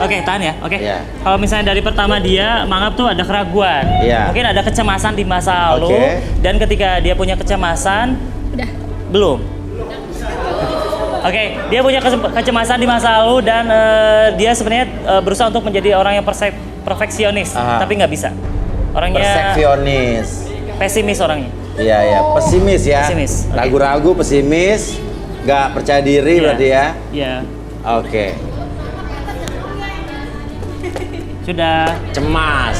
Oke, tahan ya. Oke. Iya. Kalau misalnya dari pertama dia menganggap tuh ada keraguan. Iya. Mungkin ada kecemasan di masa lalu. Oke. Dan ketika dia punya kecemasan, belum. Oke, dia punya kecemasan di masa lalu dan dia sebenarnya berusaha untuk menjadi orang yang perfeksionis, tapi nggak bisa. Orangnya Perfeksionis. pesimis orangnya. Iya, pesimis ya. Pesimis. Okay. Ragu-ragu, pesimis, nggak percaya diri berarti ya. Iya. Oke. Sudah. Cemas.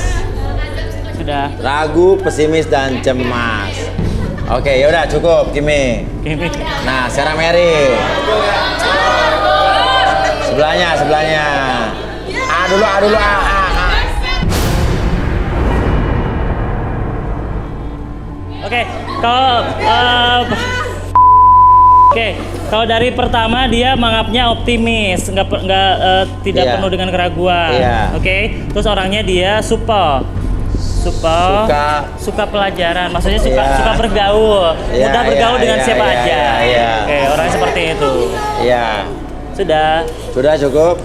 Sudah. Ragu, pesimis dan cemas. Oke, yaudah cukup, Kimi. Kimi. Nah, sekarang Mary. Sebelahnya. A dulu. Oke, kalau dari pertama dia menganggapnya optimis, tidak Iya. penuh dengan keraguan. Iya. Oke, terus orangnya dia suka pelajaran, maksudnya suka bergaul, Iya, mudah bergaul iya, dengan iya, siapa iya, aja. iya. Oke, orangnya seperti itu. Iya. Sudah Cukup.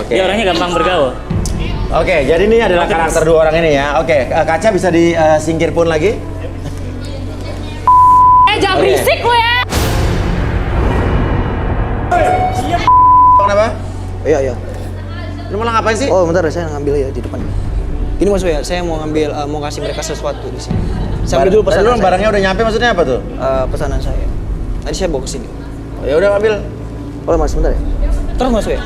Oke. Dia orangnya gampang bergaul. Oke, jadi ini adalah karakter dua orang ini ya. Oke, Kaca bisa disingkir pun lagi. Jangan berisik lu ya. Kenapa? Iya. Lu malah ngapain sih? Oh, bentar, saya ngambil ya di depan. Ini Mas ya, saya mau ngambil, mau kasih mereka sesuatu di sini. Saya ambil dulu pesanan Lu saya. barangnya udah nyampe maksudnya apa tuh? Pesanan saya. Tadi saya bawa ke sini. Ya udah ambil. Oh, Mas, bentar ya. Terus Mas ya.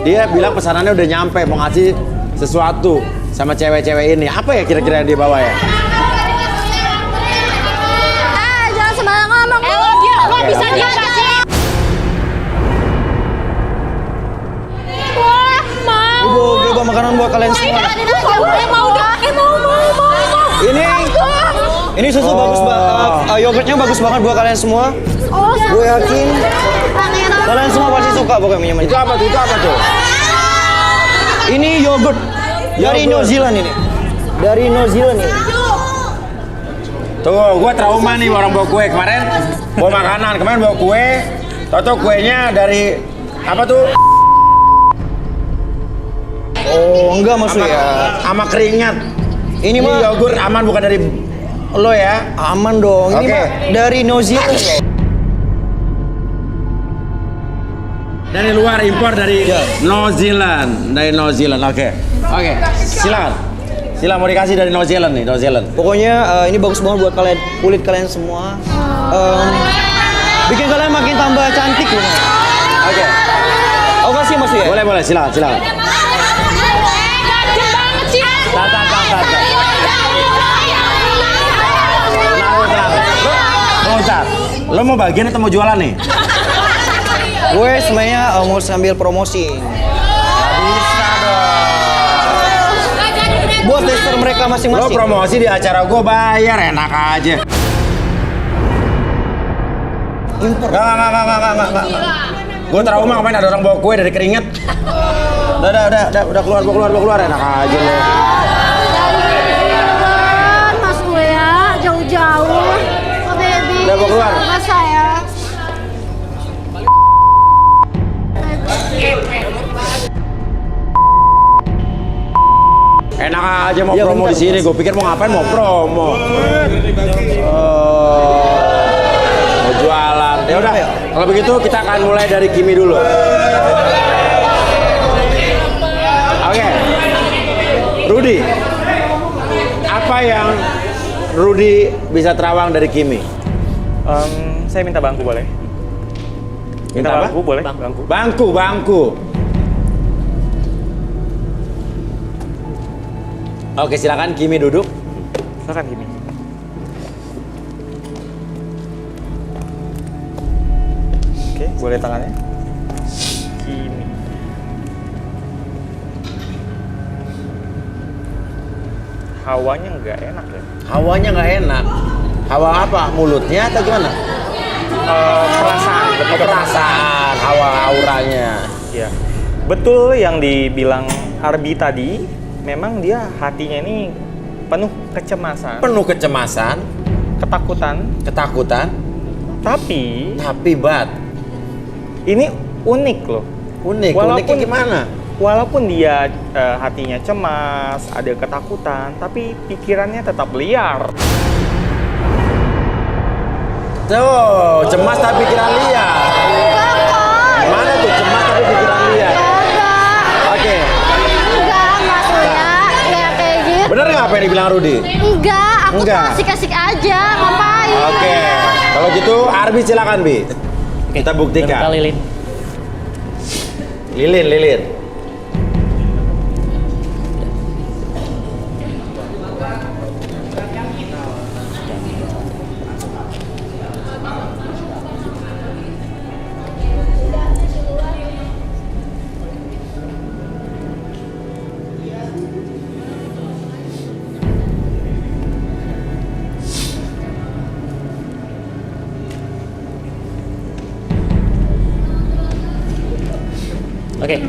Dia bilang pesanannya udah nyampe, mau ngasih sesuatu sama cewek-cewek ini. Apa ya kira-kira yang dia bawa ya? Jangan sembarang ngomong. Lo bisa dia kasih. Wah, mau. Ibu, bawa makanan buat kalian semua. Mau. Ini susu bagus banget. Yogurtnya bagus banget buat kalian semua. Gue yakin kalian semua pasti suka pokoknya minuman ini. Itu apa tuh? Ini yogurt dari New Zealand ini. Dari New Zealand ini. Tuh, gua trauma nih orang bawa kue. Kemarin bawa makanan, kemarin bawa kue. Toto kuenya dari apa tuh? Oh, enggak maksud ya. Sama keringat. Ini mah yogurt aman bukan dari lo ya? aman dong. Ini Oke. mah dari New Zealand. Dari luar impor dari New Zealand. Oke. Silakan mau dikasih dari New Zealand nih, New Zealand. Pokoknya ini bagus banget buat kalian, kulit kalian semua. Bikin kalian makin tambah cantik loh. Oke. Aku kasih Mas ya. Boleh, silakan. Gajah banget sih. Bentar. Lo mau bagian atau mau jualan nih? Gue sebenarnya mau sambil promosi. Bisa dong. Buat tester mereka Lo masing-masing. promosi di acara gue bayar, enak aja. Impor. Enggak. Gue trauma kemarin ada orang bawa kue dari keringet. Udah keluar, enak aja lo. Mas gue ya, jauh-jauh. Oh baby. Udah, bawa keluar. Mas saya. Enak aja mau Iya, promo bentar, di sini. Mas. Gue pikir mau ngapain, mau promo. Mau jualan. Ya udah. Kalau begitu kita akan mulai dari Kimi dulu. Oke. Rudy. Apa yang Rudy bisa terawang dari Kimi? Saya minta bangku boleh? Minta apa? Bangku boleh? Bangku. Oke, silakan Kimi duduk. Silakan Kimi. Oke, boleh tangannya? Kimi. Hawanya nggak enak ya? Hawanya nggak enak. Hawa apa? Mulutnya atau gimana? Perasaan, hawa auranya. Ya, betul yang dibilang Arbi tadi. Memang dia hatinya ini penuh kecemasan, Penuh kecemasan, ketakutan, ketakutan, Tapi Bat. ini unik loh. Uniknya gimana? Walaupun dia hatinya cemas, ada ketakutan, tapi pikirannya tetap liar. Tuh, cemas tapi pikiran liar. Gimana tuh cemas tapi pikiran liar? Oke. Enggak, maksudnya kayak gitu. Bener nggak apa yang dibilang Rudi? Enggak, aku tuh asik-asik aja, ngapain? Oke. Kalau gitu Arbi silakan Bi. Oke, Kita buktikan. udah buka lilin. Lilin. Oke,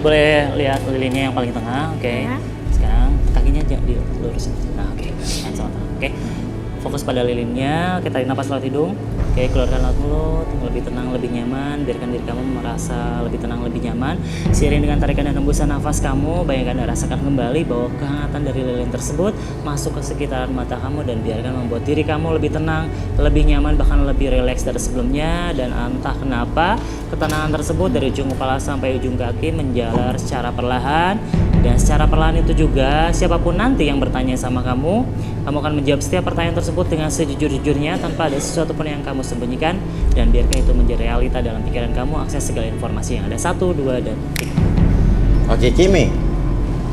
boleh lihat lilinnya yang paling tengah. Oke, sekarang kakinya jangan dilurusin. Nah, oke, hand sama tangan. Oke, fokus pada lilinnya. Oke, tarik nafas lewat hidung. Oke, keluarkan lewat mulut. Lebih tenang, lebih nyaman. Biarkan diri kamu merasa lebih tenang, lebih nyaman. Seiring dengan tarikan dan hembusan nafas kamu, bayangkan dan rasakan kembali bahwa kehangatan dari lilin tersebut masuk ke sekitaran mata kamu dan biarkan membuat diri kamu lebih tenang, lebih nyaman, bahkan lebih rileks dari sebelumnya. Dan entah kenapa, ketenangan tersebut dari ujung kepala sampai ujung kaki menjalar secara perlahan. Dan secara perlahan itu juga, siapapun nanti yang bertanya sama kamu akan menjawab setiap pertanyaan tersebut dengan sejujur-jujurnya tanpa ada sesuatu pun yang kamu sembunyikan. Dan biarkan itu menjadi realita dalam pikiran kamu. Akses segala informasi yang ada 1, 2, dan 3. Oke, Kimi.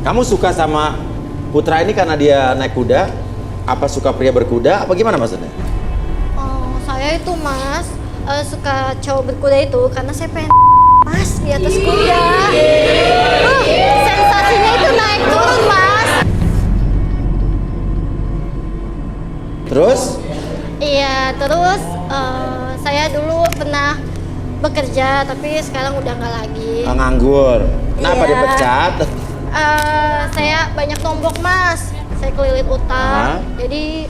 Kamu suka sama Putra ini karena dia naik kuda? Apa suka pria berkuda? Apa gimana maksudnya? Oh, saya itu Mas suka cowok berkuda itu karena saya pengen Mas di atas kuda. Sensasinya itu naik turun Mas. Terus? Iya, terus saya dulu pernah bekerja tapi sekarang udah nggak lagi. Nganggur. Kenapa Iya. dipecat? Saya banyak nombok Mas. Saya kelilit utang. Jadi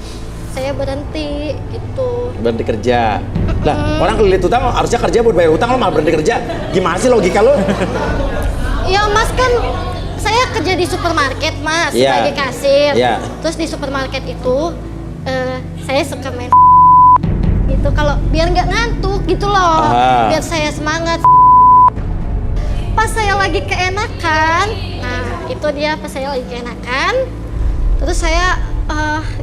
saya berhenti gitu. Berhenti kerja. Lah, orang kelilit utang harusnya kerja buat bayar utang, lo malah berhenti kerja. Gimana sih logika lo? Ya Mas kan saya kerja di supermarket Mas Iya. sebagai kasir. Iya. Terus di supermarket itu saya suka main gitu kalau biar nggak ngantuk gitu loh. Biar saya semangat. Pas saya lagi keenakan, nah itu dia pas saya lagi keenakan. Terus saya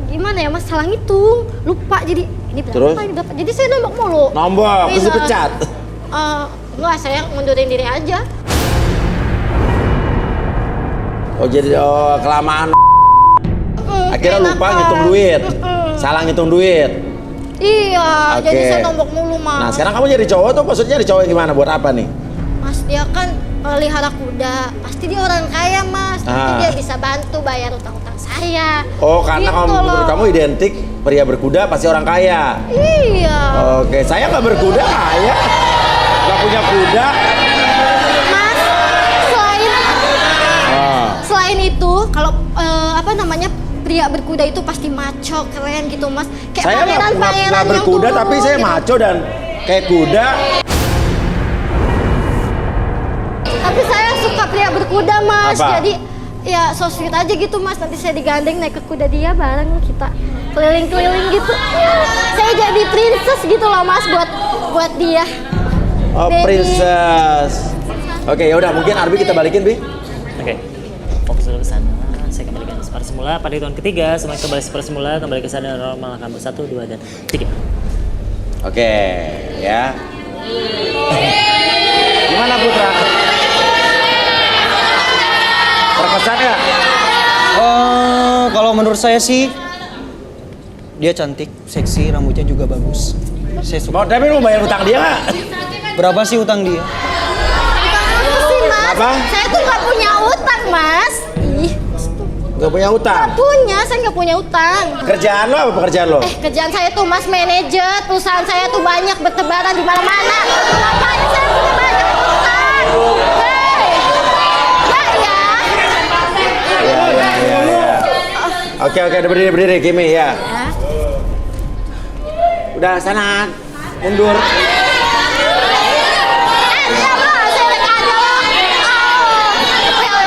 gimana ya Mas, salah ngitung, lupa jadi ini berapa, Terus? ini berapa. Jadi saya nombok mulu. Nombok, terus Iya. dipecat. Enggak, saya ngundurin diri aja. Oh jadi kelamaan. Akhirnya lupa ngitung duit. Salah ngitung duit. Iya, Oke. jadi saya nombok mulu Mas. Nah sekarang kamu jadi cowok tuh maksudnya jadi cowok yang gimana? Buat apa nih? Mas dia kan pelihara kuda, pasti dia orang kaya Mas. Nanti dia bisa bantu bayar utang-utang saya. Oh karena Gitu kamu loh. menurut kamu identik pria berkuda pasti orang kaya. Iya. Oke, saya nggak berkuda kaya. Nggak punya kuda. Mas, selain itu, kalau pria berkuda itu pasti maco, keren gitu Mas. Kayak Saya pangeran-pangeran nggak yang berkuda turun tapi saya gitu. maco dan kayak kuda. Tapi saya suka pria berkuda Mas. Apa? Jadi ya so sweet aja gitu Mas. Nanti saya digandeng naik ke kuda dia bareng kita keliling-keliling gitu. Saya jadi princess gitu loh Mas buat dia. Oh, Baby. princess. Oke, ya udah mungkin Arbi kita balikin, Bi. Oke, fokus dulu ke sana. Saya kembalikan seperti semula. Pada hitungan ketiga, semuanya kembali seperti semula. Kembali ke sana normal. Kamu 1, 2, dan 3. Oke, ya. Gimana Putra? Terkesan nggak? Kalau menurut saya sih dia cantik, seksi, rambutnya juga bagus. Saya suka. Mau tapi lu bayar utang dia nggak? Berapa sih utang dia? Utang apa sih Mas? Apa? Saya tuh nggak punya utang Mas. Ih, Gak punya utang. saya nggak punya utang. Kerjaan lo apa pekerjaan lo? Kerjaan saya tuh Mas manajer, perusahaan saya tuh banyak bertebaran di mana-mana. Ngapain saya punya banyak utang? Hei, enggak ya? Oke, berdiri Kimi ya. Udah sana. Mundur.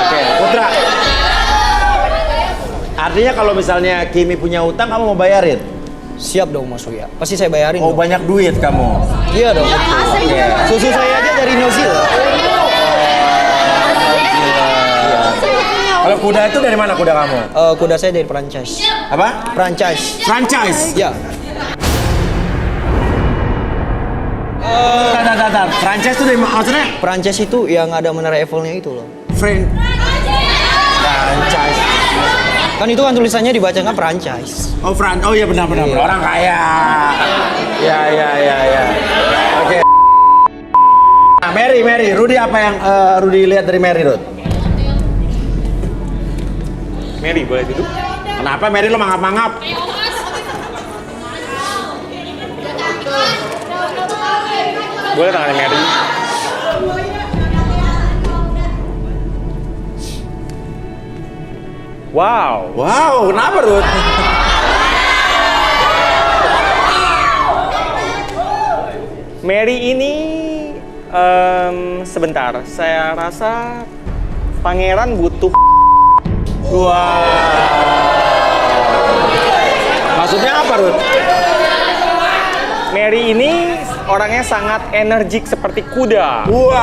Oke, Putra. Artinya kalau misalnya Kimi punya utang, kamu mau bayarin? Siap dong Mas Uya. Pasti saya bayarin Oh, dong. banyak duit kamu. Iya dong. Susu saya aja dari New Zealand. Kalau kuda itu dari mana kuda kamu? Kuda saya dari Prancis. Apa? Prancis. Franchise. Ya. Tar. Franchise itu dari maksudnya? Prancis itu yang ada menara Eiffelnya itu loh. Franchise. Kan itu kan tulisannya dibacanya Prancis. Oh, oh iya benar. Iya. Orang kaya. Ya. Oke. Nah, Mary, Rudy apa yang Rudy lihat dari Mary, Rud? Mary, boleh duduk? Kenapa Mary lo mangap-mangap? Boleh tangannya Mary? Wow. Wow, kenapa, Rud? Mary ini sebentar, saya rasa pangeran butuh. Wow. Maksudnya apa, Rud? Mary ini orangnya sangat energik seperti kuda. Wow.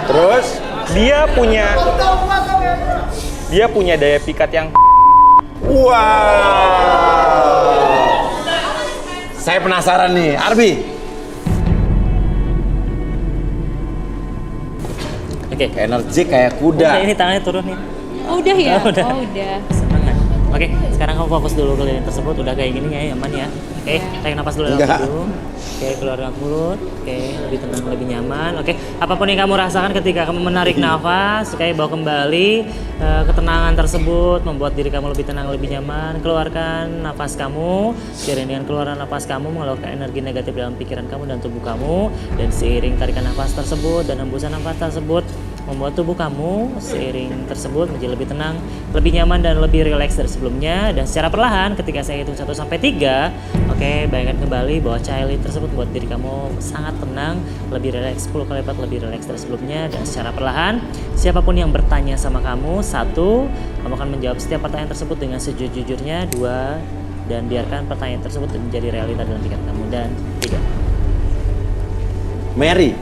Terus? Dia punya daya pikat yang. Wow. Saya penasaran nih, Arbi. Oke. Energi kayak kuda. Udah, ini tangannya turun nih. Oh, udah ya? Oh, udah. Oh, udah. Semangat. Oke, sekarang kamu fokus dulu ke lilin tersebut. Udah kayak gini ya, aman ya. Oke, tarik napas dulu dalam Enggak. hidung. Oke, keluar lewat mulut. Oke, lebih tenang, lebih nyaman. Oke, apapun yang kamu rasakan ketika kamu menarik nafas, oke, bawa kembali ketenangan tersebut, membuat diri kamu lebih tenang, lebih nyaman. Keluarkan nafas kamu. Seiring dengan keluaran nafas kamu, mengeluarkan energi negatif dalam pikiran kamu dan tubuh kamu. Dan seiring tarikan nafas tersebut dan hembusan nafas tersebut, membuat tubuh kamu seiring tersebut menjadi lebih tenang, lebih nyaman dan lebih rileks dari sebelumnya. Dan secara perlahan ketika saya hitung 1 sampai 3, oke, bayangkan kembali bahwa cahaya lilin tersebut membuat diri kamu sangat tenang, lebih rileks 10 kali lipat lebih rileks dari sebelumnya. Dan secara perlahan siapapun yang bertanya sama kamu, 1, kamu akan menjawab setiap pertanyaan tersebut dengan sejujurnya. 2, dan biarkan pertanyaan tersebut menjadi realita dalam pikiran kamu. Dan 3. Mary.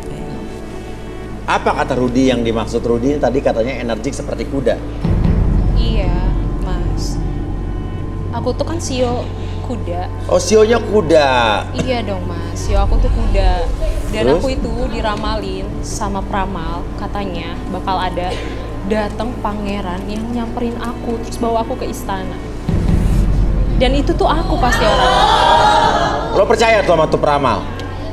Apa kata Rudy yang dimaksud Rudy tadi katanya energik seperti kuda? Iya, Mas. Aku tuh kan sio kuda. Oh, sionya kuda. Iya dong, Mas. Sio aku tuh kuda. Dan Terus? aku itu diramalin sama peramal, katanya bakal ada datang pangeran yang nyamperin aku terus bawa aku ke istana. Dan itu tuh aku pasti orangnya. Lo percaya tuh sama tuh peramal?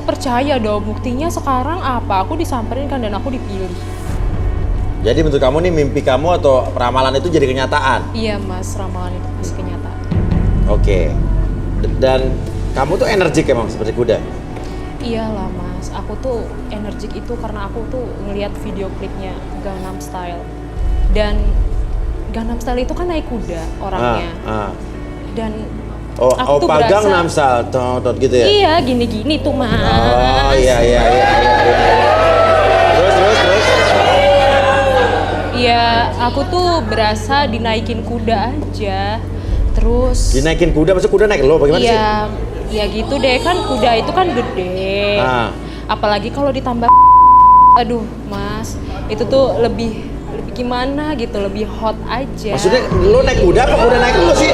Percaya dong, buktinya sekarang apa? Aku disamperin kan dan aku dipilih. Jadi menurut kamu nih mimpi kamu atau peramalan itu jadi kenyataan? Iya, Mas, ramalan itu pasti kenyataan. Oke. Dan kamu tuh energik emang seperti kuda? Iyalah, Mas. Aku tuh energik itu karena aku tuh ngelihat video klipnya Gangnam Style. Dan Gangnam Style itu kan naik kuda orangnya. Dan Oh, aku tuh Opa berasa- Gangnam Style, tot gitu ya? iya, gini-gini tuh, Mas. Oh, iya. Terus. Iya, aku tuh berasa dinaikin kuda aja. Terus Dinaikin kuda, maksud kuda naik lo, bagaimana sih? iya, ya gitu deh, kan kuda itu kan gede. Apalagi kalau ditambah aduh, Mas, itu tuh lebih gimana gitu, lebih hot aja. Maksudnya lo naik kuda apa kuda naik lo sih?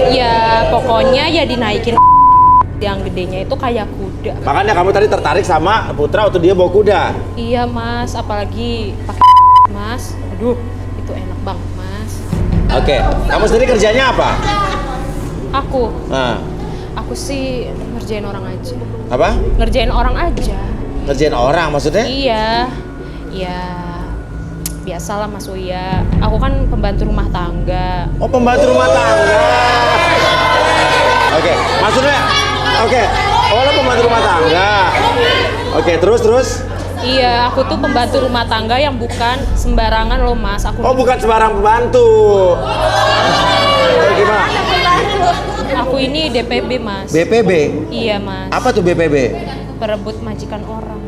Ya pokoknya ya dinaikin yang gedenya itu kayak kuda. Makanya kamu tadi tertarik sama Putra waktu dia bawa kuda. Iya, Mas, apalagi pakai Mas. Aduh, itu enak banget, Mas. Oke, kamu sendiri kerjanya apa? Aku Nah, aku sih ngerjain orang aja. apa? Ngerjain orang aja. Ngerjain orang maksudnya? Iya. Ya biasalah, Mas Uya. Aku kan pembantu rumah tangga. Oh, pembantu rumah tangga. Oke, maksudnya? Oke, oh lo pembantu rumah tangga. Oke, terus? Iya, aku tuh pembantu rumah tangga yang bukan sembarangan loh, Mas. Aku Oh, bukan sembarang pembantu. Oh, gimana? aku ini DPB, Mas. BPB? Iya, Mas. Apa tuh BPB? Perebut majikan orang.